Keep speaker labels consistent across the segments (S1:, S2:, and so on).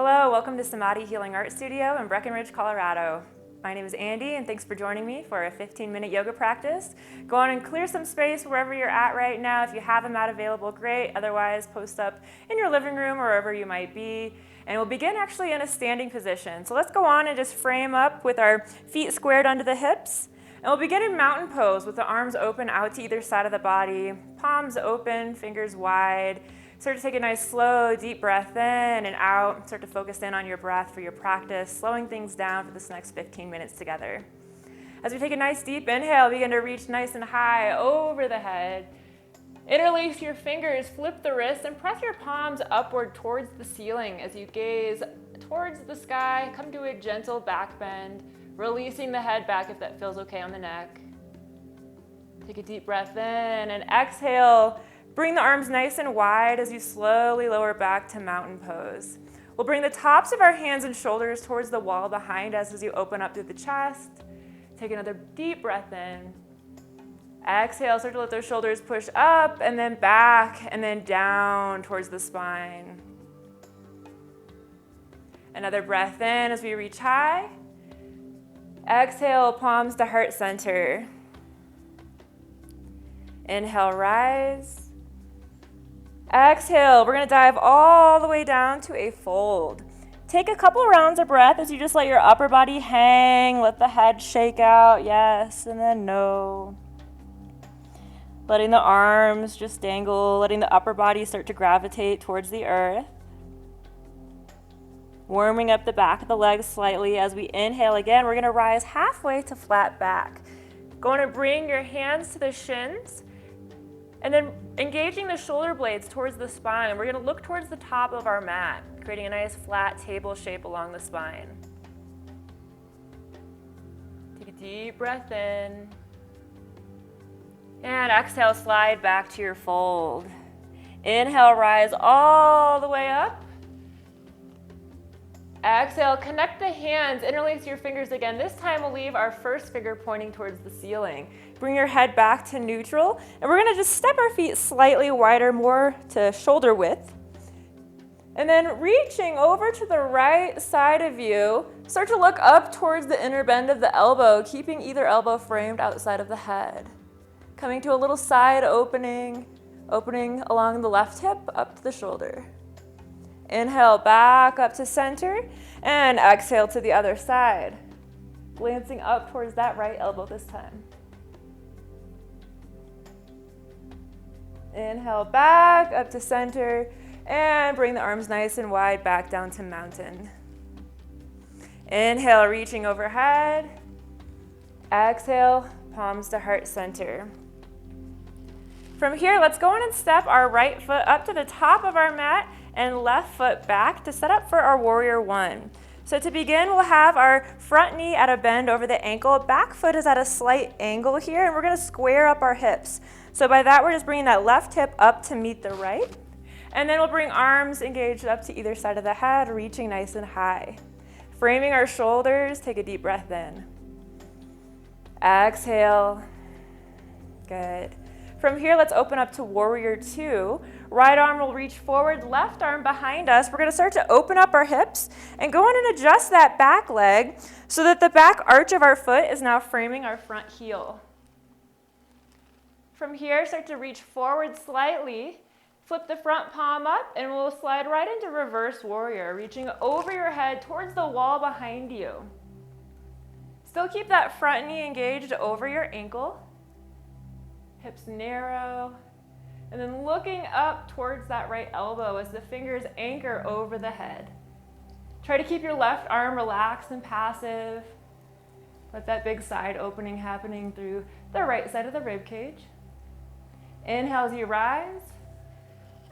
S1: Hello, welcome to Samadhi Healing Arts Studio in Breckenridge, Colorado. My name is Andi, and thanks for joining me for a 15-minute yoga practice. Go on and clear some space wherever you're at right now. If you have a mat available, great. Otherwise, post up in your living room or wherever you might be. And we'll begin actually in a standing position. So let's go on and just frame up with our feet squared under the hips. And we'll begin in mountain pose with the arms open out to either side of the body, palms open, fingers wide. Start to take a nice slow, deep breath in and out. Start to focus in on your breath for your practice, slowing things down for this next 15 minutes together. As we take a nice deep inhale, begin to reach nice and high over the head. Interlace your fingers, flip the wrists, and press your palms upward towards the ceiling as you gaze towards the sky. Come to a gentle back bend, releasing the head back if that feels okay on the neck. Take a deep breath in and exhale. Bring the arms nice and wide as you slowly lower back to mountain pose. We'll bring the tops of our hands and shoulders towards the wall behind us as you open up through the chest. Take another deep breath in. Exhale, start to let those shoulders push up and then back and then down towards the spine. Another breath in as we reach high. Exhale, palms to heart center. Inhale, rise. Exhale, we're going to dive all the way down to a fold. Take a couple rounds of breath as you just let your upper body hang, let the head shake out, yes, and then no. Letting the arms just dangle, letting the upper body start to gravitate towards the earth. Warming up the back of the legs slightly as we inhale again. We're going to rise halfway to flat back. Going to bring your hands to the shins. And then engaging the shoulder blades towards the spine, we're going to look towards the top of our mat, creating a nice flat table shape along the spine. Take a deep breath in. And exhale, slide back to your fold. Inhale, rise all the way up. Exhale, connect the hands, interlace your fingers again. This time we'll leave our first finger pointing towards the ceiling. Bring your head back to neutral, and we're gonna just step our feet slightly wider, more to shoulder width. And then reaching over to the right side of you, start to look up towards the inner bend of the elbow, keeping either elbow framed outside of the head. Coming to a little side opening along the left hip up to the shoulder. Inhale, back up to center, and exhale to the other side. Glancing up towards that right elbow this time. Inhale, back up to center, and bring the arms nice and wide back down to mountain. Inhale, reaching overhead. Exhale, palms to heart center. From here, let's go in and step our right foot up to the top of our mat and left foot back to set up for our warrior one. So to begin, we'll have our front knee at a bend over the ankle. Back foot is at a slight angle here, and we're going to square up our hips. So by that, we're just bringing that left hip up to meet the right. And then we'll bring arms engaged up to either side of the head, reaching nice and high. Framing our shoulders, take a deep breath in. Exhale. Good. From here, let's open up to warrior two. Right arm will reach forward, left arm behind us. We're going to start to open up our hips and go in and adjust that back leg so that the back arch of our foot is now framing our front heel. From here, start to reach forward slightly. Flip the front palm up and we'll slide right into reverse warrior, reaching over your head towards the wall behind you. Still keep that front knee engaged over your ankle. Hips narrow, and then looking up towards that right elbow as the fingers anchor over the head. Try to keep your left arm relaxed and passive. Let that big side opening happening through the right side of the rib cage. Inhale as you rise.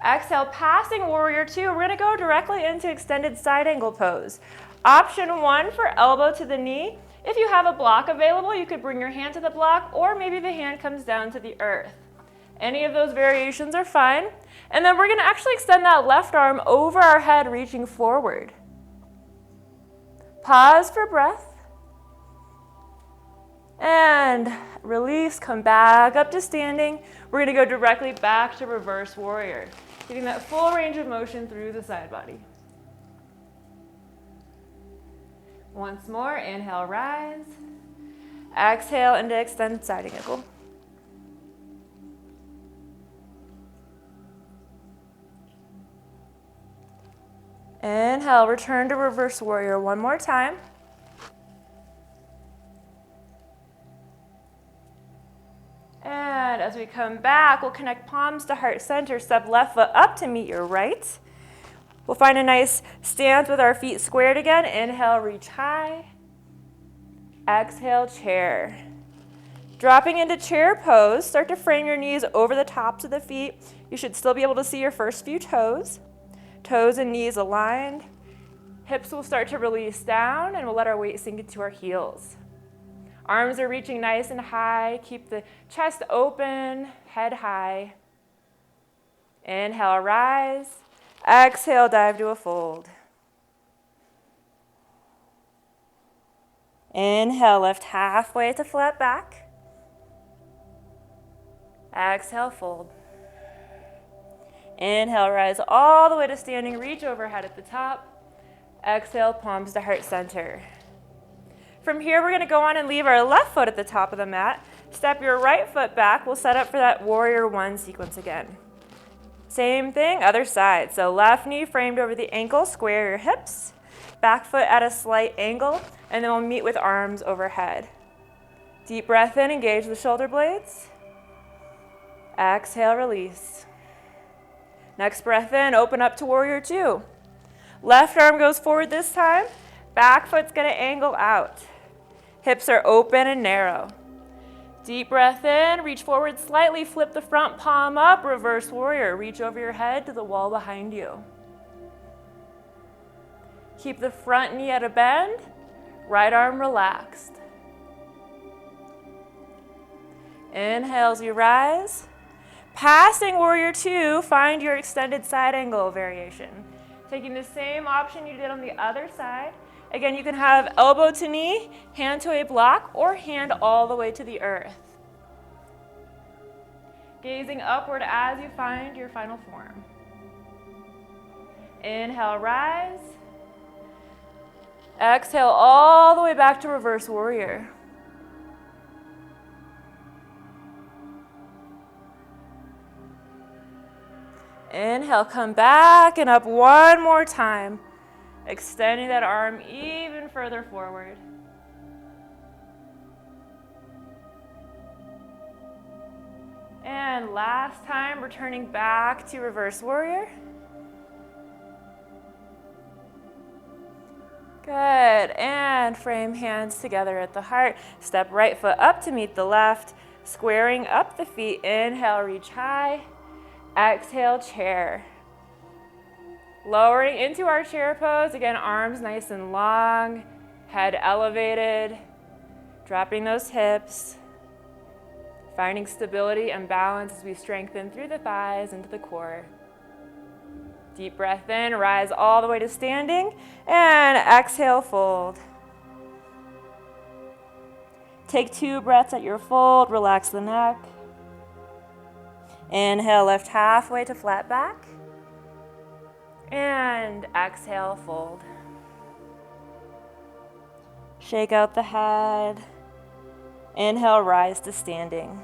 S1: Exhale, passing warrior two. We're going to go directly into extended side angle pose. Option one for elbow to the knee. If you have a block available, you could bring your hand to the block, or maybe the hand comes down to the earth. Any of those variations are fine. And then we're going to actually extend that left arm over our head, reaching forward. Pause for breath. And release, come back up to standing. We're going to go directly back to reverse warrior, getting that full range of motion through the side body. Once more, inhale, rise. Exhale into extended side angle. Inhale, return to reverse warrior one more time. And as we come back, we'll connect palms to heart center, step left foot up to meet your right. We'll find a nice stance with our feet squared again. Inhale, reach high. Exhale, chair. Dropping into chair pose, start to frame your knees over the tops of the feet. You should still be able to see your first few toes. Toes and knees aligned. Hips will start to release down, and we'll let our weight sink into our heels. Arms are reaching nice and high. Keep the chest open, head high. Inhale, rise. Exhale, dive to a fold. Inhale, lift halfway to flat back. Exhale, fold. Inhale, rise all the way to standing, reach overhead at the top. Exhale, palms to heart center. From here, we're going to go on and leave our left foot at the top of the mat. Step your right foot back. We'll set up for that warrior one sequence again. Same thing, other side. So left knee framed over the ankle, square your hips. Back foot at a slight angle, and then we'll meet with arms overhead. Deep breath in, engage the shoulder blades. Exhale, release. Next breath in, open up to warrior two. Left arm goes forward this time. Back foot's gonna angle out. Hips are open and narrow. Deep breath in, reach forward slightly, flip the front palm up, reverse warrior. Reach over your head to the wall behind you. Keep the front knee at a bend, right arm relaxed. Inhale as you rise. Passing warrior two, find your extended side angle variation. Taking the same option you did on the other side. Again, you can have elbow to knee, hand to a block, or hand all the way to the earth. Gazing upward as you find your final form. Inhale, rise. Exhale all the way back to reverse warrior. Inhale, come back and up one more time. Extending that arm even further forward. And last time, returning back to reverse warrior. Good, and frame hands together at the heart. Step right foot up to meet the left, squaring up the feet. Inhale, reach high. Exhale, chair. Lowering into our chair pose. Again, arms nice and long, head elevated, dropping those hips, finding stability and balance as we strengthen through the thighs into the core. Deep breath in, rise all the way to standing, and exhale, fold. Take 2 breaths at your fold, relax the neck. Inhale, lift halfway to flat back. And exhale, fold. Shake out the head. Inhale, rise to standing.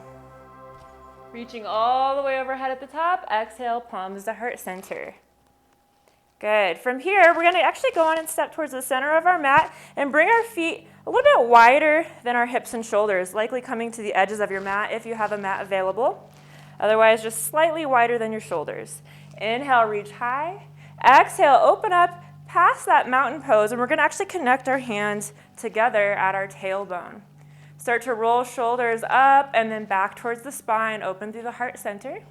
S1: Reaching all the way overhead at the top. Exhale, palms to heart center. Good. From here, we're going to actually go on and step towards the center of our mat and bring our feet a little bit wider than our hips and shoulders, likely coming to the edges of your mat if you have a mat available. Otherwise, just slightly wider than your shoulders. Inhale, reach high. Exhale, open up past that mountain pose, and we're going to actually connect our hands together at our tailbone. Start to roll shoulders up and then back towards the spine, open through the heart center.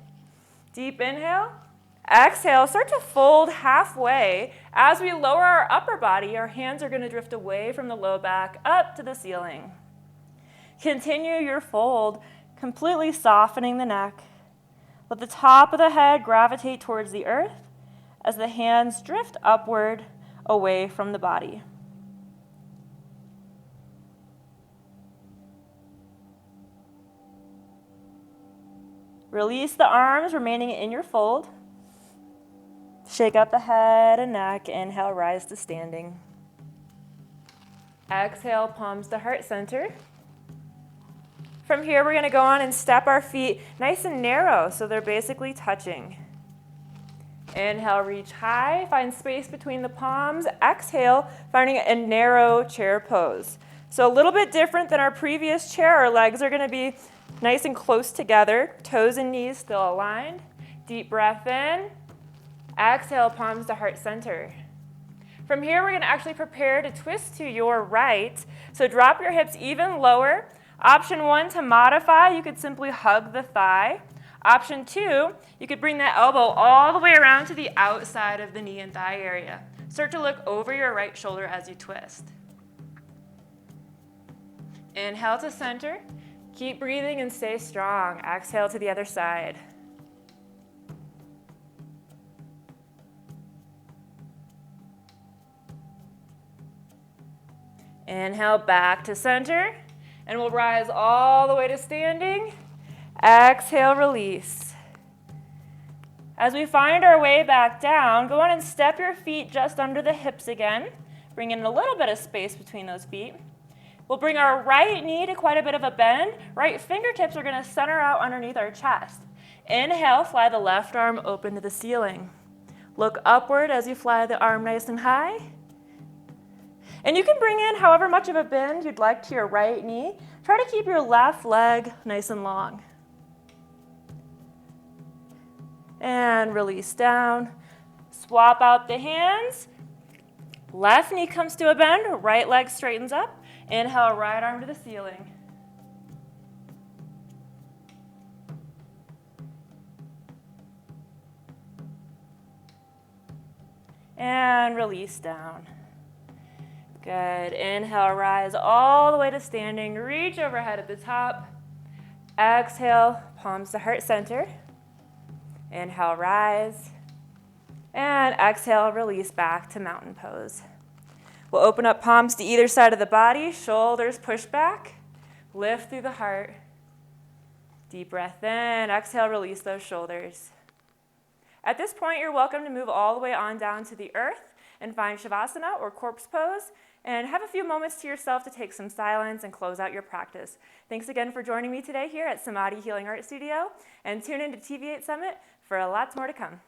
S1: Deep inhale. Exhale, start to fold halfway. As we lower our upper body, our hands are going to drift away from the low back up to the ceiling. Continue your fold, completely softening the neck. Let the top of the head gravitate towards the earth as the hands drift upward away from the body. Release the arms, remaining in your fold. Shake out the head and neck. Inhale, rise to standing. Exhale, palms to heart center. From here, we're going to go on and step our feet nice and narrow, so they're basically touching. Inhale, reach high, find space between the palms. Exhale, finding a narrow chair pose. So a little bit different than our previous chair. Our legs are going to be nice and close together, toes and knees still aligned. Deep breath in. Exhale, palms to heart center. From here, we're going to actually prepare to twist to your right. So drop your hips even lower. Option 1, to modify, you could simply hug the thigh. Option 2, you could bring that elbow all the way around to the outside of the knee and thigh area. Start to look over your right shoulder as you twist. Inhale to center. Keep breathing and stay strong. Exhale to the other side. Inhale back to center. And we'll rise all the way to standing. Exhale, release. As we find our way back down, go on and step your feet just under the hips again. Bring in a little bit of space between those feet. We'll bring our right knee to quite a bit of a bend. Right fingertips are going to center out underneath our chest. Inhale, fly the left arm open to the ceiling. Look upward as you fly the arm nice and high. And you can bring in however much of a bend you'd like to your right knee. Try to keep your left leg nice and long. And release down. Swap out the hands. Left knee comes to a bend, right leg straightens up. Inhale, right arm to the ceiling. And release down. Good. Inhale, rise all the way to standing. Reach overhead at the top. Exhale, palms to heart center. Inhale, rise. And exhale, release back to mountain pose. We'll open up palms to either side of the body. Shoulders push back. Lift through the heart. Deep breath in. Exhale, release those shoulders. At this point, you're welcome to move all the way on down to the earth and find Shavasana or corpse pose. And have a few moments to yourself to take some silence and close out your practice. Thanks again for joining me today here at Samadhi Healing Arts Studio, and tune in to TV8 Summit for lots more to come.